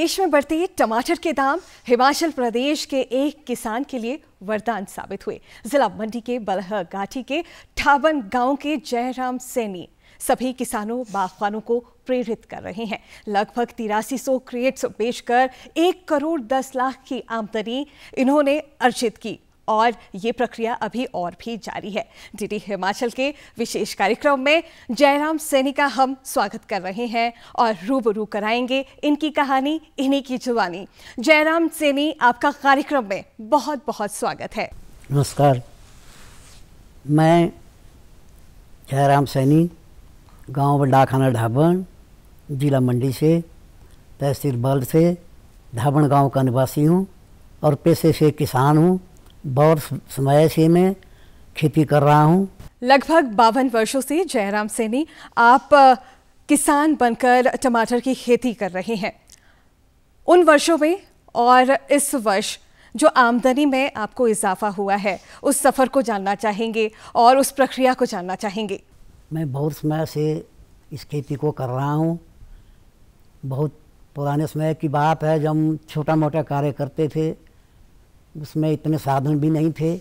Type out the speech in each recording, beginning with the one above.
प्रदेश में बढ़ते टमाटर के दाम हिमाचल प्रदेश के एक किसान के लिए वरदान साबित हुए। जिला मंडी के बलहघाटी के ठाबन गांव के जयराम सैनी सभी किसानों बागवानों को प्रेरित कर रहे हैं। लगभग 8300 क्रेट्स बेचकर 1 करोड़ 10 लाख की आमदनी इन्होंने अर्जित की और ये प्रक्रिया अभी और भी जारी है। डीडी हिमाचल के विशेष कार्यक्रम में जयराम सैनी का हम स्वागत कर रहे हैं और रूबरू कराएंगे इनकी कहानी, इन्हीं की जुबानी। जयराम सैनी, आपका कार्यक्रम में बहुत बहुत स्वागत है। नमस्कार, मैं जयराम सैनी, गांव डाखाना ढाबन, जिला मंडी से, तहसील बल्द से ढाबन गांव का निवासी हूं और पेशे से किसान हूं। बहुत समय से मैं खेती कर रहा हूं। लगभग 52 वर्षों से जयराम सैनी आप किसान बनकर टमाटर की खेती कर रहे हैं। उन वर्षों में और इस वर्ष जो आमदनी में आपको इजाफा हुआ है, उस सफ़र को जानना चाहेंगे और उस प्रक्रिया को जानना चाहेंगे। मैं बहुत समय से इस खेती को कर रहा हूं। बहुत पुराने समय की बात है, जब हम छोटा मोटा कार्य करते थे, उसमें इतने साधन भी नहीं थे।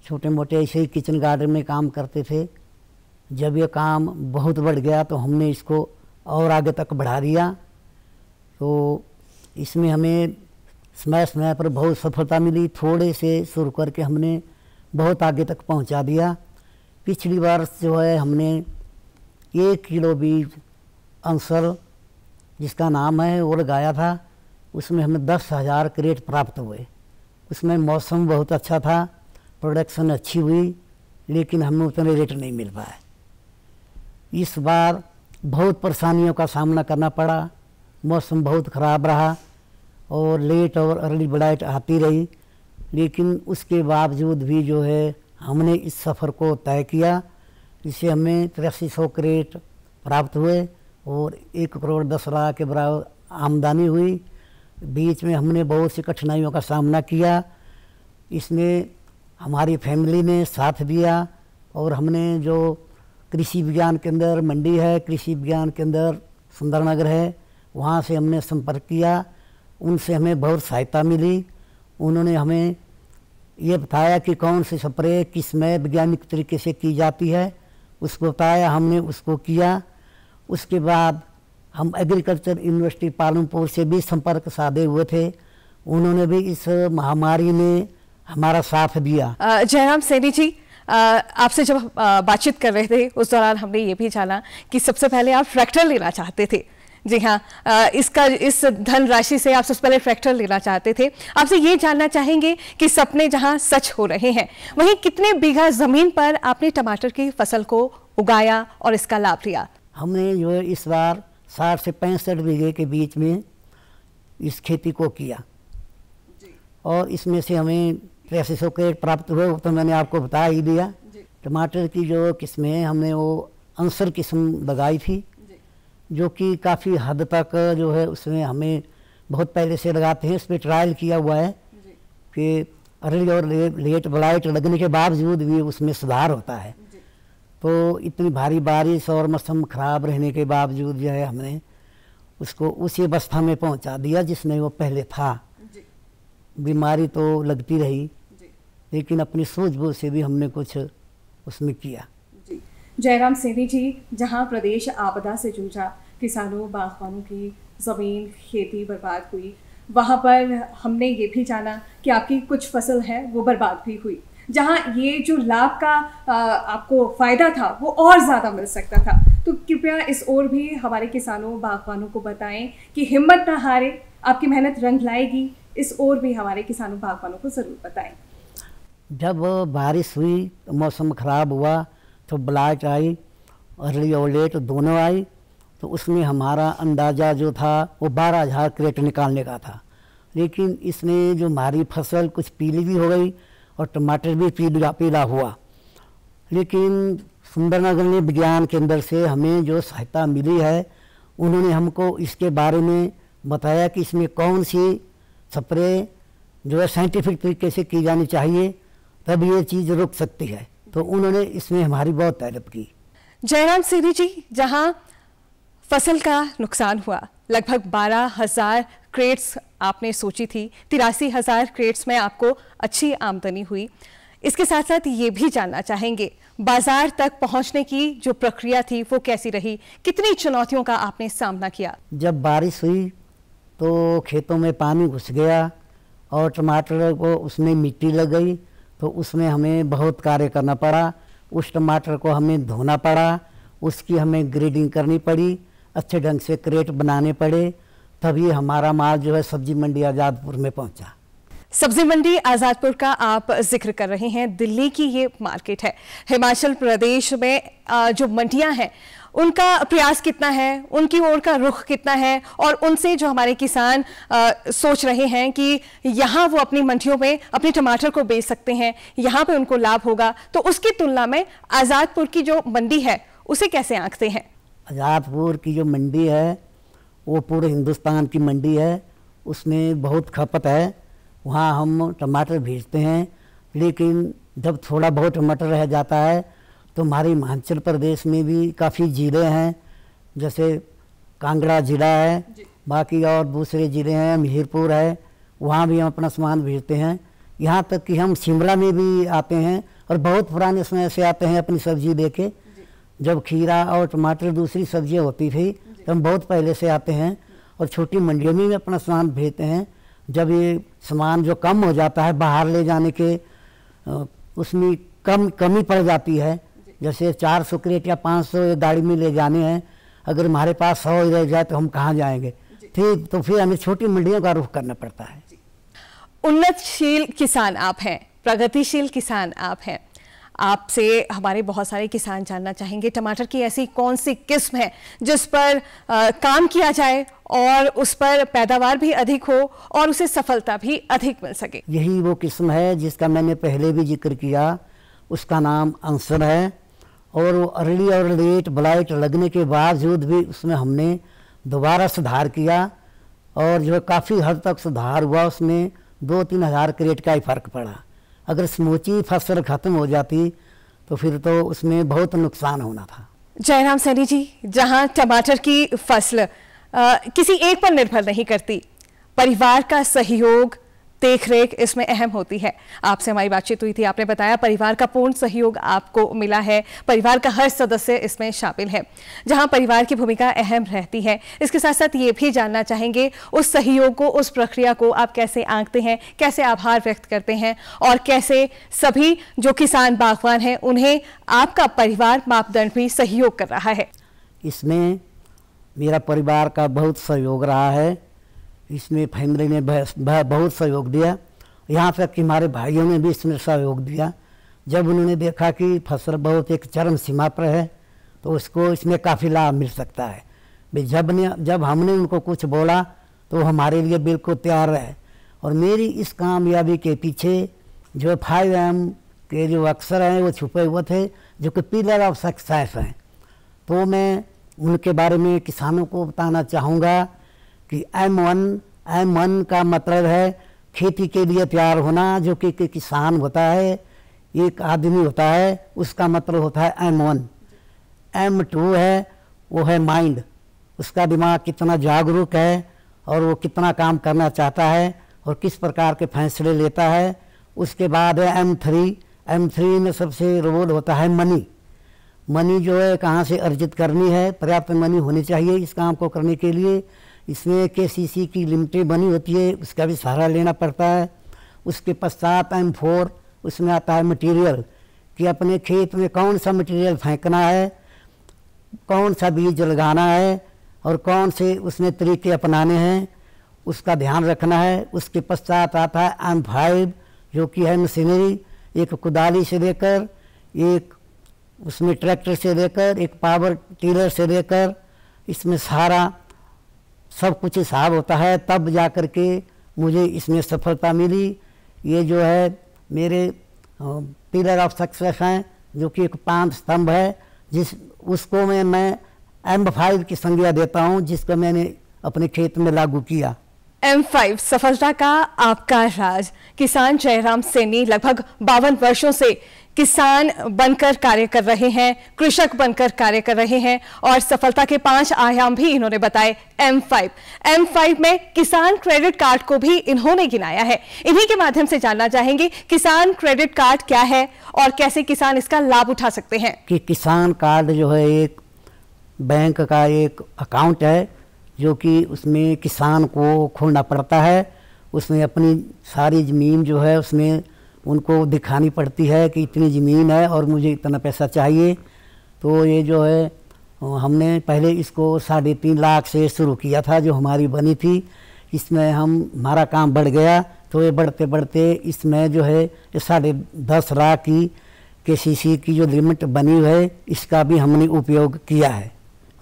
छोटे मोटे ऐसे ही किचन गार्डन में काम करते थे। जब ये काम बहुत बढ़ गया तो हमने इसको और आगे तक बढ़ा दिया। तो इसमें हमें समय समय पर बहुत सफलता मिली। थोड़े से शुरू करके हमने बहुत आगे तक पहुंचा दिया। पिछली बार जो है हमने 1 किलो बीज अंसर जिसका नाम है वो लगाया था। उसमें हमें 10,000 क्रेट प्राप्त हुए। उसमें मौसम बहुत अच्छा था, प्रोडक्शन अच्छी हुई, लेकिन हमें उतने रेट नहीं मिल पाए। इस बार बहुत परेशानियों का सामना करना पड़ा। मौसम बहुत ख़राब रहा और लेट और अर्ली ब्लाइट आती रही, लेकिन उसके बावजूद भी जो है हमने इस सफ़र को तय किया। इससे हमें 8300 क्रेट प्राप्त हुए और 1 करोड़ 10 लाख के बराबर आमदनी हुई। बीच में हमने बहुत सी कठिनाइयों का सामना किया। इसमें हमारी फैमिली ने साथ दिया और हमने जो कृषि विज्ञान केंद्र मंडी है, कृषि विज्ञान केंद्र सुंदरनगर है, वहाँ से हमने संपर्क किया। उनसे हमें बहुत सहायता मिली। उन्होंने हमें ये बताया कि कौन सी स्प्रे किस में वैज्ञानिक तरीके से की जाती है, उसको बताया, हमने उसको किया। उसके बाद हम एग्रीकल्चर यूनिवर्सिटी पालमपुर से भी संपर्क साधे हुए थे। उन्होंने भी इस महामारी में हमारा साथ दिया। जयराम सैनी जी, आपसे जब बातचीत कर रहे थे उस दौरान हमने ये भी जाना कि सबसे पहले आप ट्रैक्टर लेना चाहते थे। जी हाँ, इस धनराशि से आप सबसे पहले ट्रैक्टर लेना चाहते थे। आपसे ये जानना चाहेंगे कि सपने जहाँ सच हो रहे हैं, वहीं कितने बीघा ज़मीन पर आपने टमाटर की फसल को उगाया और इसका लाभ लिया? हमने जो है इस बार 60 से 65 बीघे के बीच में इस खेती को किया और इसमें से हमें 8300 क्रेट प्राप्त हुए। तो मैंने आपको बता ही दिया। टमाटर की जो किस्में हैं, हमने वो अंसर किस्म लगाई थी, जो कि काफ़ी हद तक जो है उसमें हमें बहुत पहले से लगाते हैं। इस पर ट्रायल किया हुआ है कि अर्ली और लेट ब्लाइट लगने के बावजूद भी उसमें सुधार होता है। तो इतनी भारी बारिश और मौसम ख़राब रहने के बावजूद जो है हमने उसको उसी अवस्था में पहुंचा दिया जिसमें वो पहले था। बीमारी तो लगती रही, लेकिन अपनी सूझबूझ से भी हमने कुछ उसमें किया। जयराम सैनी जी, जहां प्रदेश आपदा से जूझा, किसानों बागवानों की ज़मीन खेती बर्बाद हुई, वहां पर हमने ये भी जाना कि आपकी कुछ फसल है वो बर्बाद भी हुई। जहां ये जो लाभ का आपको फ़ायदा था वो और ज़्यादा मिल सकता था। तो कृपया इस ओर भी हमारे किसानों बागवानों को बताएं कि हिम्मत ना हारे, आपकी मेहनत रंग लाएगी। इस ओर भी हमारे किसानों बागवानों को ज़रूर बताएं। जब बारिश हुई, मौसम ख़राब हुआ, तो ब्लाइट आई, अर्ली और लेट दोनों आई। तो उसमें हमारा अंदाज़ा जो था वो 12,000 क्रेट निकालने का था, लेकिन इसमें जो हमारी फसल कुछ पीली भी हो गई और टमाटर भी पीला हुआ। लेकिन सुंदरनगर ने विज्ञान केंद्र से हमें जो सहायता मिली है, उन्होंने हमको इसके बारे में बताया कि इसमें कौन सी स्प्रे जो है साइंटिफिक तरीके से की जानी चाहिए, तब ये चीज़ रुक सकती है। तो उन्होंने इसमें हमारी बहुत तारीफ की। जयराम सैनी जी, जहां फसल का नुकसान हुआ, लगभग 12,000 क्रेट्स आपने सोची थी, 83,000 क्रेट्स में आपको अच्छी आमदनी हुई। इसके साथ साथ ये भी जानना चाहेंगे बाजार तक पहुंचने की जो प्रक्रिया थी वो कैसी रही, कितनी चुनौतियों का आपने सामना किया? जब बारिश हुई तो खेतों में पानी घुस गया और टमाटर को उसमें मिट्टी लग गई, तो उसमें हमें बहुत कार्य करना पड़ा। उस टमाटर को हमें धोना पड़ा, उसकी हमें ग्रेडिंग करनी पड़ी, अच्छे ढंग से क्रेट बनाने पड़े, तभी हमारा माल जो है सब्जी मंडी आज़ादपुर में पहुंचा। सब्जी मंडी आज़ादपुर का आप जिक्र कर रहे हैं, दिल्ली की ये मार्केट है। हिमाचल प्रदेश में जो मंडियां हैं उनका प्रयास कितना है, उनकी ओर का रुख कितना है, और उनसे जो हमारे किसान सोच रहे हैं कि यहाँ वो अपनी मंडियों में अपने टमाटर को बेच सकते हैं, यहाँ पे उनको लाभ होगा, तो उसकी तुलना में आज़ादपुर की जो मंडी है उसे कैसे आंकते हैं? आज़ादपुर की जो मंडी है वो पूरे हिंदुस्तान की मंडी है, उसमें बहुत खपत है, वहाँ हम टमाटर भेजते हैं। लेकिन जब थोड़ा बहुत टमाटर रह जाता है तो हमारे हिमाचल प्रदेश में भी काफ़ी ज़िले हैं, जैसे कांगड़ा ज़िला है, बाकी और दूसरे ज़िले हैं, मीरपुर है, वहाँ भी हम अपना सामान भेजते हैं। यहाँ तक कि हम शिमला में भी आते हैं और बहुत पुराने समय से आते हैं अपनी सब्जी लेके। जब खीरा और टमाटर दूसरी सब्जियाँ होती थी तो हम बहुत पहले से आते हैं और छोटी मंडियों में भी अपना सामान भेजते हैं। जब ये सामान जो कम हो जाता है बाहर ले जाने के, उसमें कमी पड़ जाती है, जैसे 400 क्रेट या 500 गाड़ी में ले जाने हैं, अगर हमारे पास 100 ही रह जाए तो हम कहाँ जाएंगे? ठीक, तो फिर हमें छोटी मंडियों का रुख करना पड़ता है। उन्नतशील किसान आप हैं, प्रगतिशील किसान आप हैं, आपसे हमारे बहुत सारे किसान जानना चाहेंगे टमाटर की ऐसी कौन सी किस्म है जिस पर काम किया जाए और उस पर पैदावार भी अधिक हो और उसे सफलता भी अधिक मिल सके? यही वो किस्म है जिसका मैंने पहले भी जिक्र किया, उसका नाम अंसर है। और वो अर्ली और लेट ब्लाइट लगने के बावजूद भी उसमें हमने दोबारा सुधार किया और जो काफ़ी हद तक सुधार हुआ, उसमें 2-3 हज़ार क्रेट का ही फ़र्क पड़ा। अगर समूची फसल खत्म हो जाती तो फिर तो उसमें बहुत नुकसान होना था। जयराम सैनी जी, जहां टमाटर की फसल किसी एक पर निर्भर नहीं करती, परिवार का सहयोग, देखरेख इसमें अहम होती है। आपसे हमारी बातचीत हुई थी, आपने बताया परिवार का पूर्ण सहयोग आपको मिला है, परिवार का हर सदस्य इसमें शामिल है, जहां परिवार की भूमिका अहम रहती है। इसके साथ साथ ये भी जानना चाहेंगे उस सहयोग को, उस प्रक्रिया को आप कैसे आंकते हैं, कैसे आभार व्यक्त करते हैं और कैसे सभी जो किसान बागवान हैं उन्हें आपका परिवार मापदंड भी सहयोग कर रहा है? इसमें मेरा परिवार का बहुत सहयोग रहा है, इसमें फैमिली ने बहुत सहयोग दिया, यहाँ तक कि हमारे भाइयों ने भी इसमें सहयोग दिया। जब उन्होंने देखा कि फसल बहुत एक चरम सीमा पर है तो उसको इसमें काफ़ी लाभ मिल सकता है, जब हमने उनको कुछ बोला तो हमारे लिए बिल्कुल तैयार रहे। और मेरी इस कामयाबी के पीछे जो 5M के जो अक्षर हैं वो छुपे हुए थे, जो कि पिलर ऑफ सक्सेस हैं, तो मैं उनके बारे में किसानों को बताना चाहूँगा कि M1 का मतलब है खेती के लिए तैयार होना। जो कि किसान होता है, एक आदमी होता है, उसका मतलब होता है M1। M2 है, वो है माइंड, उसका दिमाग कितना जागरूक है और वो कितना काम करना चाहता है और किस प्रकार के फैसले लेता है। उसके बाद है M3 में सबसे रोल होता है मनी जो है कहाँ से अर्जित करनी है, पर्याप्त मनी होनी चाहिए इस काम को करने के लिए। इसमें KCC की लिमिटेड बनी होती है, उसका भी सहारा लेना पड़ता है। उसके पश्चात M4, उसमें आता है मटेरियल, कि अपने खेत में कौन सा मटेरियल फेंकना है, कौन सा बीज लगाना है और कौन से उसमें तरीके अपनाने हैं, उसका ध्यान रखना है। उसके पश्चात आता है M5 जो कि है मशीनरी, एक कुदाली से लेकर, एक उसमें ट्रैक्टर से लेकर, एक पावर टिलर से लेकर, इसमें सारा सब कुछ हिसाब होता है, तब जा कर के मुझे इसमें सफलता मिली। ये जो है मेरे पिलर ऑफ सक्सेस हैं, जो कि एक 5 स्तंभ है, उसको मैं M5 की संज्ञा देता हूँ, जिसको मैंने अपने खेत में लागू किया। M5 सफलता का आपका राज। किसान जयराम सैनी लगभग 52 वर्षों से किसान बनकर कार्य कर रहे हैं, कृषक बनकर कार्य कर रहे हैं और सफलता के 5 आयाम भी इन्होंने बताए। M5 में किसान क्रेडिट कार्ड को भी इन्होंने गिनाया है। इन्हीं के माध्यम से जानना चाहेंगे किसान क्रेडिट कार्ड क्या है और कैसे किसान इसका लाभ उठा सकते हैं। कि किसान कार्ड जो है एक बैंक का एक अकाउंट है जो कि उसमें किसान को खोलना पड़ता है। उसमें अपनी सारी ज़मीन जो है उसमें उनको दिखानी पड़ती है कि इतनी ज़मीन है और मुझे इतना पैसा चाहिए। तो ये जो है हमने पहले इसको 3.5 लाख से शुरू किया था जो हमारी बनी थी। इसमें हमारा काम बढ़ गया तो ये बढ़ते बढ़ते इसमें जो है 10.5 लाख की KCC की जो लिमिट बनी है इसका भी हमने उपयोग किया है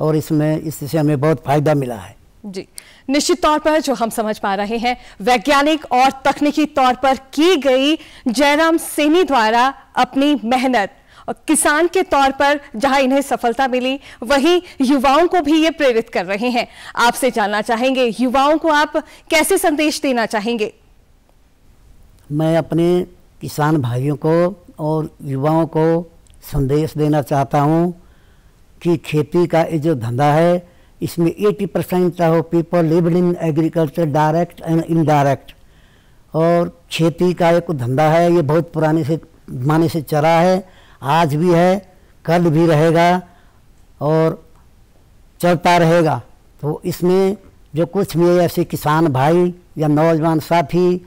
और इससे हमें बहुत फ़ायदा मिला है। जी, निश्चित तौर पर जो हम समझ पा रहे हैं वैज्ञानिक और तकनीकी तौर पर की गई जयराम सैनी द्वारा अपनी मेहनत और किसान के तौर पर जहां इन्हें सफलता मिली वहीं युवाओं को भी ये प्रेरित कर रहे हैं। आपसे जानना चाहेंगे युवाओं को आप कैसे संदेश देना चाहेंगे। मैं अपने किसान भाइयों को और युवाओं को संदेश देना चाहता हूं कि खेती का ये जो धंधा है इसमें 80% of people lived in agriculture direct and indirect. और खेती का एक धंधा है, ये बहुत पुराने से ज़माने से चला है, आज भी है, कल भी रहेगा और चलता रहेगा। तो इसमें जो कुछ भी ऐसे किसान भाई या नौजवान साथी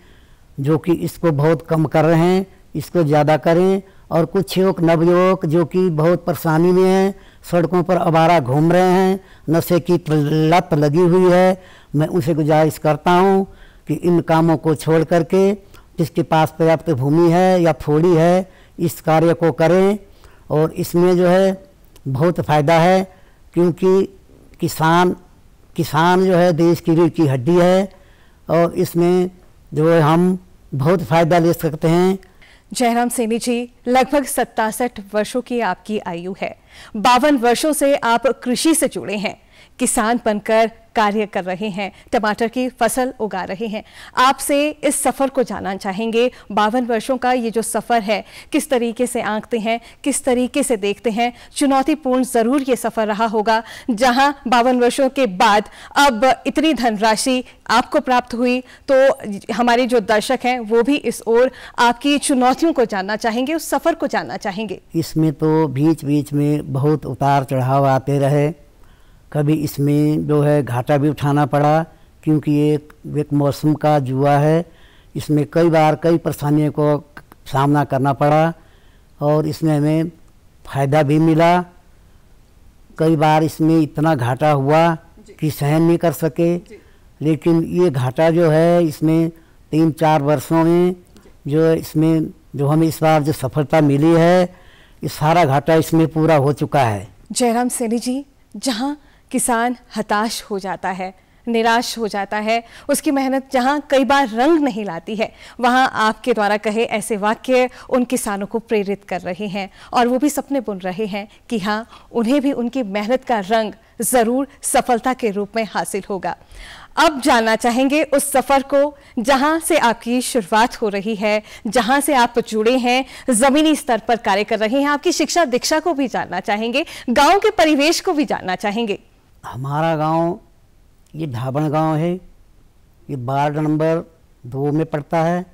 जो कि इसको बहुत कम कर रहे हैं इसको ज़्यादा करें। और कुछ युवक नवयुवक जो कि बहुत परेशानी में हैं, सड़कों पर आवारा घूम रहे हैं, नशे की लत लगी हुई है, मैं उनसे गुजारिश करता हूं कि इन कामों को छोड़ करके जिसके पास पर्याप्त भूमि है या थोड़ी है इस कार्य को करें। और इसमें जो है बहुत फ़ायदा है क्योंकि किसान जो है देश की रीढ़ की हड्डी है और इसमें जो है हम बहुत फ़ायदा ले सकते हैं। जयराम सैनी जी, लगभग 67 वर्षों की आपकी आयु है, 52 वर्षों से आप कृषि से जुड़े हैं, किसान बनकर कार्य कर रहे हैं, टमाटर की फसल उगा रहे हैं। आपसे इस सफ़र को जानना चाहेंगे। 52 वर्षों का ये जो सफ़र है किस तरीके से आंकते हैं, किस तरीके से देखते हैं। चुनौतीपूर्ण ज़रूर ये सफ़र रहा होगा जहां 52 वर्षों के बाद अब इतनी धनराशि आपको प्राप्त हुई। तो हमारे जो दर्शक हैं वो भी इस ओर आपकी चुनौतियों को जानना चाहेंगे, उस सफ़र को जानना चाहेंगे। इसमें तो बीच बीच में बहुत उतार चढ़ाव आते रहे, कभी इसमें जो है घाटा भी उठाना पड़ा क्योंकि एक मौसम का जुआ है। इसमें कई बार कई परेशानियों को सामना करना पड़ा और इसमें हमें फ़ायदा भी मिला। कई बार इसमें इतना घाटा हुआ कि सहन नहीं कर सके, लेकिन ये घाटा जो है इसमें 3-4 वर्षों में जो हमें इस बार जो सफलता मिली है ये सारा घाटा इसमें पूरा हो चुका है। जयराम सैनी जी, जहाँ किसान हताश हो जाता है, निराश हो जाता है, उसकी मेहनत जहां कई बार रंग नहीं लाती है, वहां आपके द्वारा कहे ऐसे वाक्य उन किसानों को प्रेरित कर रहे हैं और वो भी सपने बुन रहे हैं कि हाँ उन्हें भी उनकी मेहनत का रंग ज़रूर सफलता के रूप में हासिल होगा। अब जानना चाहेंगे उस सफ़र को जहां से आपकी शुरुआत हो रही है, जहां से आप जुड़े हैं, ज़मीनी स्तर पर कार्य कर रहे हैं, आपकी शिक्षा दीक्षा को भी जानना चाहेंगे, गांव के परिवेश को भी जानना चाहेंगे। हमारा गांव ये ढाबण गांव है, ये वार्ड नंबर 2 में पड़ता है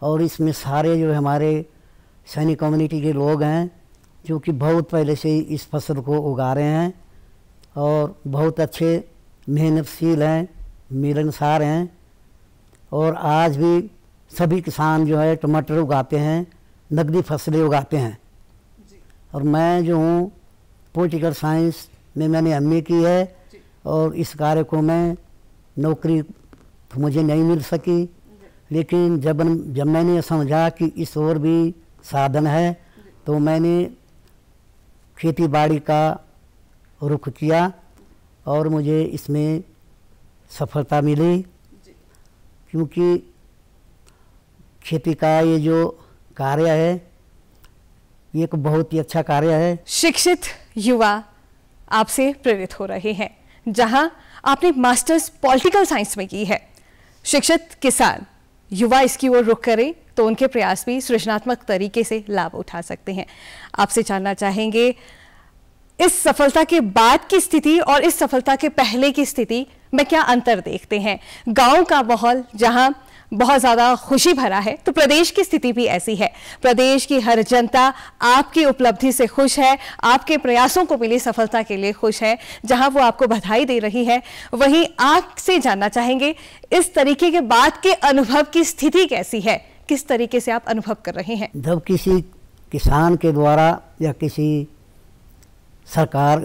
और इसमें सारे जो हमारे सैनिक कम्युनिटी के लोग हैं जो कि बहुत पहले से इस फसल को उगा रहे हैं और बहुत अच्छे मेहनतशील हैं, मिलनसार हैं। और आज भी सभी किसान जो है टमाटर उगाते हैं, नकदी फसलें उगाते हैं। और मैं जो हूँ पॉलिटिकल साइंस में मैंने MA की है और इस कार्य को मैं नौकरी तो मुझे नहीं मिल सकी, लेकिन जब मैंने समझा कि इस और भी साधन है तो मैंने खेती बाड़ी का रुख किया और मुझे इसमें सफलता मिली क्योंकि खेती का ये जो कार्य है ये एक बहुत ही अच्छा कार्य है। शिक्षित युवा आपसे प्रेरित हो रहे हैं, जहां आपने मास्टर्स पॉलिटिकल साइंस में की है, शिक्षित किसान युवा इसकी ओर रुख करें तो उनके प्रयास भी सृजनात्मक तरीके से लाभ उठा सकते हैं। आपसे जानना चाहेंगे इस सफलता के बाद की स्थिति और इस सफलता के पहले की स्थिति में क्या अंतर देखते हैं। गांव का माहौल जहां बहुत ज्यादा खुशी भरा है, तो प्रदेश की स्थिति भी ऐसी है। प्रदेश की हर जनता आपकी उपलब्धि से खुश है, आपके प्रयासों को मिली सफलता के लिए खुश है। जहां वो आपको बधाई दे रही है, वहीं आपसे जानना चाहेंगे इस तरीके के बाद के अनुभव की स्थिति कैसी है, किस तरीके से आप अनुभव कर रहे हैं। जब किसी किसान के द्वारा या किसी सरकार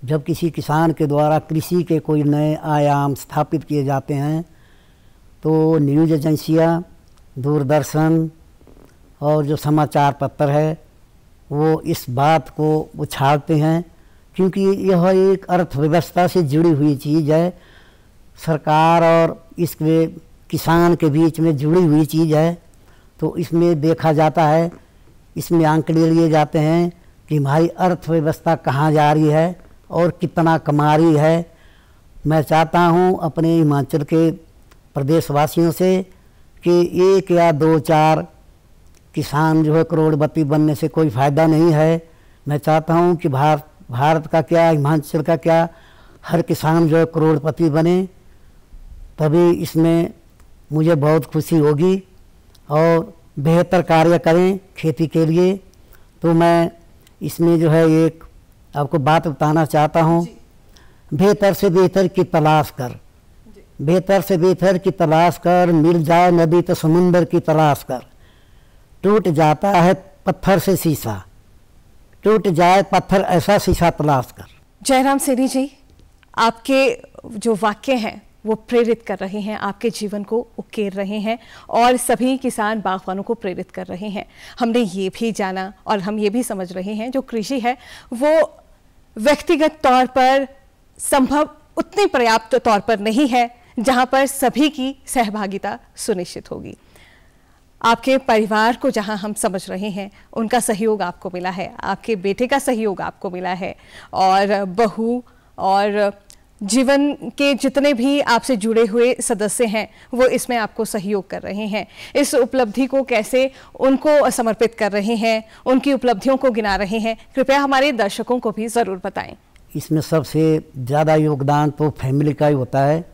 जब किसी किसान के द्वारा कृषि के कोई नए आयाम स्थापित किए जाते हैं तो न्यूज़ एजेंसियाँ, दूरदर्शन और जो समाचार पत्र है वो इस बात को उछालते हैं, क्योंकि यह एक अर्थव्यवस्था से जुड़ी हुई चीज़ है। सरकार और इसके किसान के बीच में जुड़ी हुई चीज़ है। तो इसमें देखा जाता है, इसमें आंकड़े लिए जाते हैं कि हमारी अर्थव्यवस्था कहाँ जा रही है और कितना कमा रही है। मैं चाहता हूँ अपने हिमाचल के प्रदेशवासियों से कि 1 या 2-4 किसान जो है करोड़पति बनने से कोई फ़ायदा नहीं है। मैं चाहता हूँ कि भारत का क्या, हिमाचल का क्या, हर किसान जो है करोड़पति बने, तभी इसमें मुझे बहुत खुशी होगी और बेहतर कार्य करें खेती के लिए। तो मैं इसमें जो है एक आपको बात बताना चाहता हूँ, बेहतर से बेहतर की तलाश कर, बेहतर से बेहतर की तलाश कर, मिल जाए नदी तो समुंदर की तलाश कर, टूट जाता है पत्थर से शीशा, टूट जाए पत्थर ऐसा शीशा तलाश कर। जयराम सैनी जी, आपके जो वाक्य हैं वो प्रेरित कर रहे हैं, आपके जीवन को उकेर रहे हैं और सभी किसान बागवानों को प्रेरित कर रहे हैं। हमने ये भी जाना और हम ये भी समझ रहे हैं जो कृषि है वो व्यक्तिगत तौर पर संभव उतनी पर्याप्त तौर पर नहीं है जहां पर सभी की सहभागिता सुनिश्चित होगी। आपके परिवार को जहां हम समझ रहे हैं उनका सहयोग आपको मिला है, आपके बेटे का सहयोग आपको मिला है और बहू और जीवन के जितने भी आपसे जुड़े हुए सदस्य हैं वो इसमें आपको सहयोग कर रहे हैं। इस उपलब्धि को कैसे उनको समर्पित कर रहे हैं, उनकी उपलब्धियों को गिना रहे हैं, कृपया हमारे दर्शकों को भी ज़रूर बताएं। इसमें सबसे ज़्यादा योगदान तो फैमिली का ही होता है।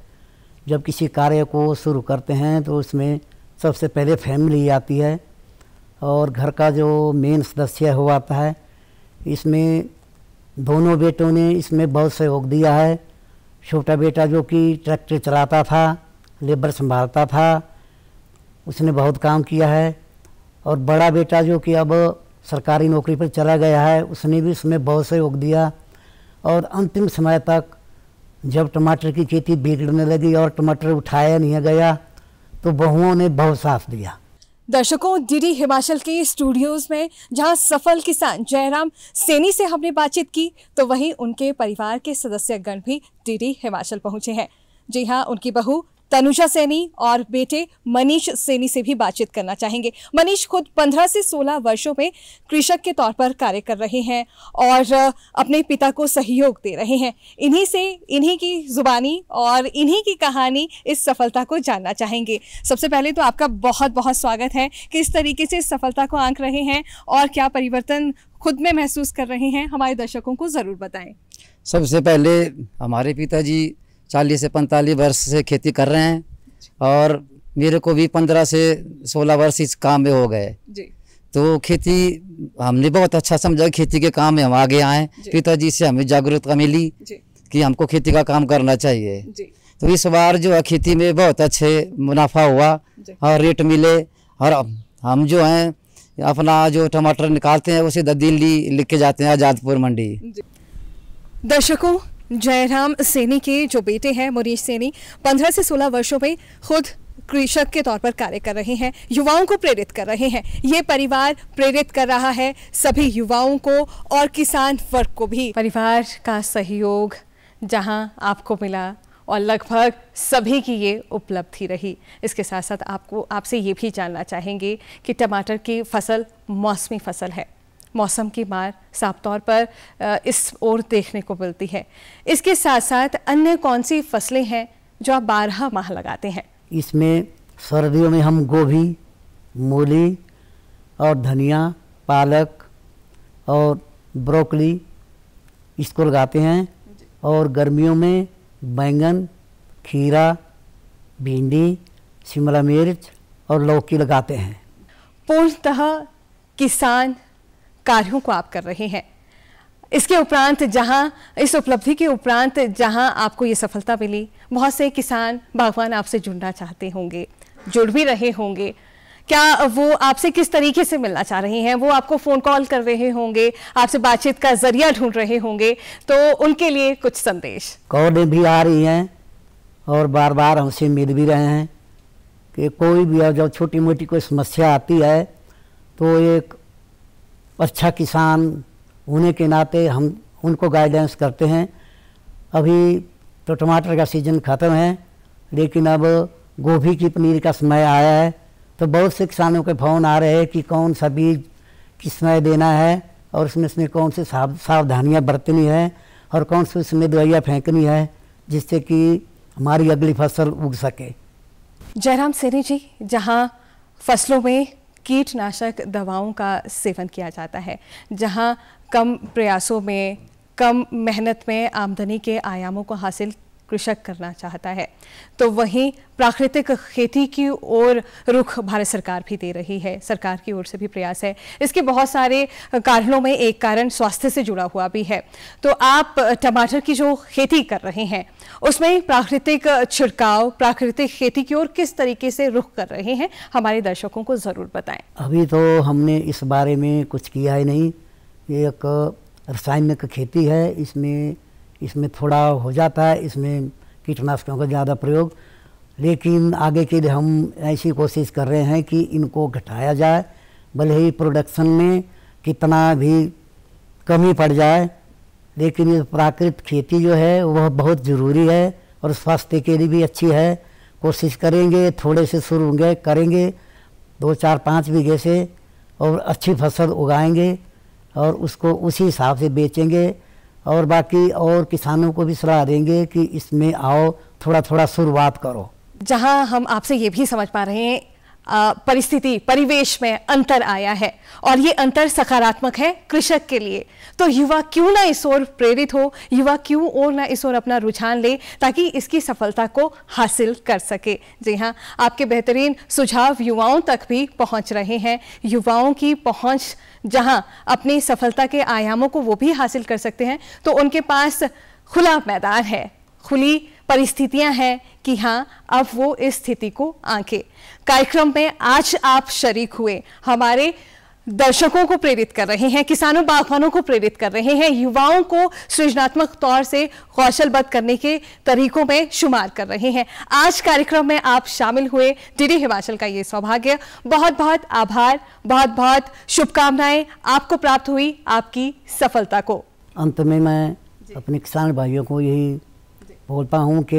जब किसी कार्य को शुरू करते हैं तो उसमें सबसे पहले फैमिली आती है और घर का जो मेन सदस्य हुआ आता है। इसमें दोनों बेटों ने इसमें बहुत सहयोग दिया है। छोटा बेटा जो कि ट्रैक्टर चलाता था, लेबर संभालता था, उसने बहुत काम किया है और बड़ा बेटा जो कि अब सरकारी नौकरी पर चला गया है, उसने भी उसमें बहुत सहयोग दिया। और अंतिम समय तक जब टमाटर की खेती बिगड़ने लगी और टमाटर उठाया नहीं गया तो बहुओं ने बहुत साथ दिया। दर्शकों, डीडी हिमाचल के स्टूडियोज में जहां सफल किसान जयराम सैनी से हमने बातचीत की तो वहीं उनके परिवार के सदस्यगण भी डीडी हिमाचल पहुंचे हैं। जी हां, उनकी बहू तनुजा सैनी और बेटे मनीष सैनी से भी बातचीत करना चाहेंगे। मनीष खुद 15 से 16 वर्षों में कृषक के तौर पर कार्य कर रहे हैं और अपने पिता को सहयोग दे रहे हैं। इन्हीं की जुबानी और इन्हीं की कहानी इस सफलता को जानना चाहेंगे। सबसे पहले तो आपका बहुत बहुत स्वागत है। किस तरीके से इस सफलता को आंक रहे हैं और क्या परिवर्तन खुद में महसूस कर रहे हैं, हमारे दर्शकों को ज़रूर बताएं। सबसे पहले हमारे पिताजी 40 से 45 वर्ष से खेती कर रहे हैं और मेरे को भी 15 से 16 वर्ष इस काम में हो गए जी। तो खेती हमने बहुत अच्छा समझा, खेती के काम में हम आगे आए। पिताजी से हमें जागरूकता मिली कि हमको खेती का काम करना चाहिए जी। तो इस बार जो है खेती में बहुत अच्छे मुनाफा हुआ और रेट मिले और हम जो हैं अपना जो टमाटर निकालते हैं उसे दिल्ली लिख के जाते हैं आज़ादपुर मंडी। दर्शकों, जयराम सैनी के जो बेटे हैं मनीष सैनी 15 से 16 वर्षों में खुद कृषक के तौर पर कार्य कर रहे हैं, युवाओं को प्रेरित कर रहे हैं। ये परिवार प्रेरित कर रहा है सभी युवाओं को और किसान वर्ग को भी। परिवार का सहयोग जहां आपको मिला और लगभग सभी की ये उपलब्धि रही। इसके साथ साथ आपसे ये भी जानना चाहेंगे कि टमाटर की फसल मौसमी फसल है, मौसम की मार साफ तौर पर इस ओर देखने को मिलती है। इसके साथ साथ अन्य कौन सी फसलें हैं जो आप 12 माह लगाते हैं? इसमें सर्दियों में हम गोभी, मूली और धनिया, पालक और ब्रोकली इसको लगाते हैं, और गर्मियों में बैंगन, खीरा, भिंडी, शिमला मिर्च और लौकी लगाते हैं। पूर्णतः किसान कार्यों को आप कर रहे हैं। इसके उपरांत जहां, इस उपलब्धि के उपरांत जहां आपको ये सफलता मिली, बहुत से किसान बागवान आपसे जुड़ना चाहते होंगे, जुड़ भी रहे होंगे। क्या वो आपसे किस तरीके से मिलना चाह रहे हैं? वो आपको फ़ोन कॉल कर रहे होंगे, आपसे बातचीत का जरिया ढूंढ रहे होंगे, तो उनके लिए कुछ संदेश। कॉलें भी आ रही हैं और बार बार हमसे मिल भी रहे हैं कि कोई भी जब छोटी मोटी कोई समस्या आती है तो एक अच्छा किसान होने के नाते हम उनको गाइडेंस करते हैं। अभी तो टमाटर का सीज़न ख़त्म है, लेकिन अब गोभी की पनीर का समय आया है, तो बहुत से किसानों के फ़ोन आ रहे हैं कि कौन सा बीज किस समय देना है और उसमें कौन सी सावधानियाँ बरतनी है और कौन सी उसमें दवाइयाँ फेंकनी है, जिससे कि हमारी अगली फसल उग सके। जयराम सैनी जी, जहां फसलों में कीटनाशक दवाओं का सेवन किया जाता है, जहां कम प्रयासों में, कम मेहनत में आमदनी के आयामों को हासिल कृषक करना चाहता है, तो वहीं प्राकृतिक खेती की ओर रुख भारत सरकार भी दे रही है। सरकार की ओर से भी प्रयास है। इसके बहुत सारे कारणों में एक कारण स्वास्थ्य से जुड़ा हुआ भी है। तो आप टमाटर की जो खेती कर रहे हैं उसमें प्राकृतिक छिड़काव, प्राकृतिक खेती की ओर किस तरीके से रुख कर रहे हैं, हमारे दर्शकों को ज़रूर बताएं। अभी तो हमने इस बारे में कुछ किया ही नहीं। ये एक रासायनिक खेती है, इसमें थोड़ा हो जाता है, इसमें कीटनाशकों का ज़्यादा प्रयोग, लेकिन आगे के लिए हम ऐसी कोशिश कर रहे हैं कि इनको घटाया जाए। भले ही प्रोडक्शन में कितना भी कमी पड़ जाए, लेकिन ये प्राकृतिक खेती जो है वह बहुत ज़रूरी है और स्वास्थ्य के लिए भी अच्छी है। कोशिश करेंगे, थोड़े से शुरू होंगे, करेंगे 2, 4, 5 बीघे से, और अच्छी फसल उगाएंगे और उसको उसी हिसाब से बेचेंगे। और बाकी और किसानों को भी सलाह देंगे कि इसमें आओ, थोड़ा थोड़ा शुरुआत करो। जहां हम आपसे ये भी समझ पा रहे हैं परिस्थिति, परिवेश में अंतर आया है और ये अंतर सकारात्मक है कृषक के लिए, तो युवा क्यों ना इस ओर प्रेरित हो, युवा क्यों और ना इस ओर अपना रुझान ले ताकि इसकी सफलता को हासिल कर सके। जी हाँ, आपके बेहतरीन सुझाव युवाओं तक भी पहुंच रहे हैं। युवाओं की पहुंच जहां अपनी सफलता के आयामों को वो भी हासिल कर सकते हैं, तो उनके पास खुला मैदान है, खुली परिस्थितियां हैं कि हाँ अब वो इस स्थिति को आंके। कार्यक्रम में आज आप शरीक हुए, हमारे दर्शकों को प्रेरित कर रहे हैं, किसानों बागवानों को प्रेरित कर रहे हैं, युवाओं को सृजनात्मक तौर से कौशलबद्ध करने के तरीकों में शुमार कर रहे हैं। आज कार्यक्रम में आप शामिल हुए, डीडी हिमाचल का ये सौभाग्य। बहुत बहुत आभार, बहुत बहुत शुभकामनाएं आपको प्राप्त हुई आपकी सफलता को। अंत में मैं अपने किसान भाइयों को यही बोलता हूँ कि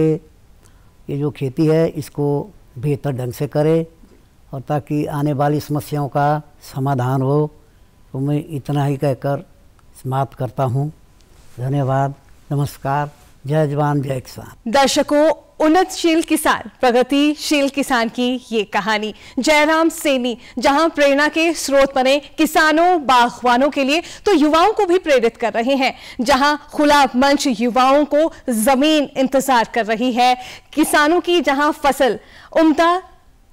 ये जो खेती है इसको बेहतर ढंग से करे और ताकि आने वाली समस्याओं का समाधान हो। तो मैं इतना ही कहकर समाप्त करता हूँ। धन्यवाद, नमस्कार, जय जवान जय किसान। दर्शकों, उन्नतशील किसान, प्रगतिशील किसान की ये कहानी जयराम सैनी जहां प्रेरणा के स्रोत बने किसानों बागवानों के लिए, तो युवाओं को भी प्रेरित कर रहे हैं। जहां खुला मंच युवाओं को जमीन इंतजार कर रही है, किसानों की जहां फसल उम्दा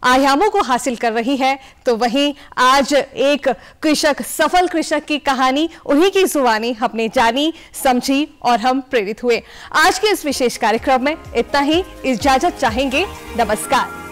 आयामों को हासिल कर रही है, तो वहीं आज एक कृषक, सफल कृषक की कहानी उन्हीं की जुबानी हमने जानी, समझी और हम प्रेरित हुए। आज के इस विशेष कार्यक्रम में इतना ही, इजाजत चाहेंगे। नमस्कार।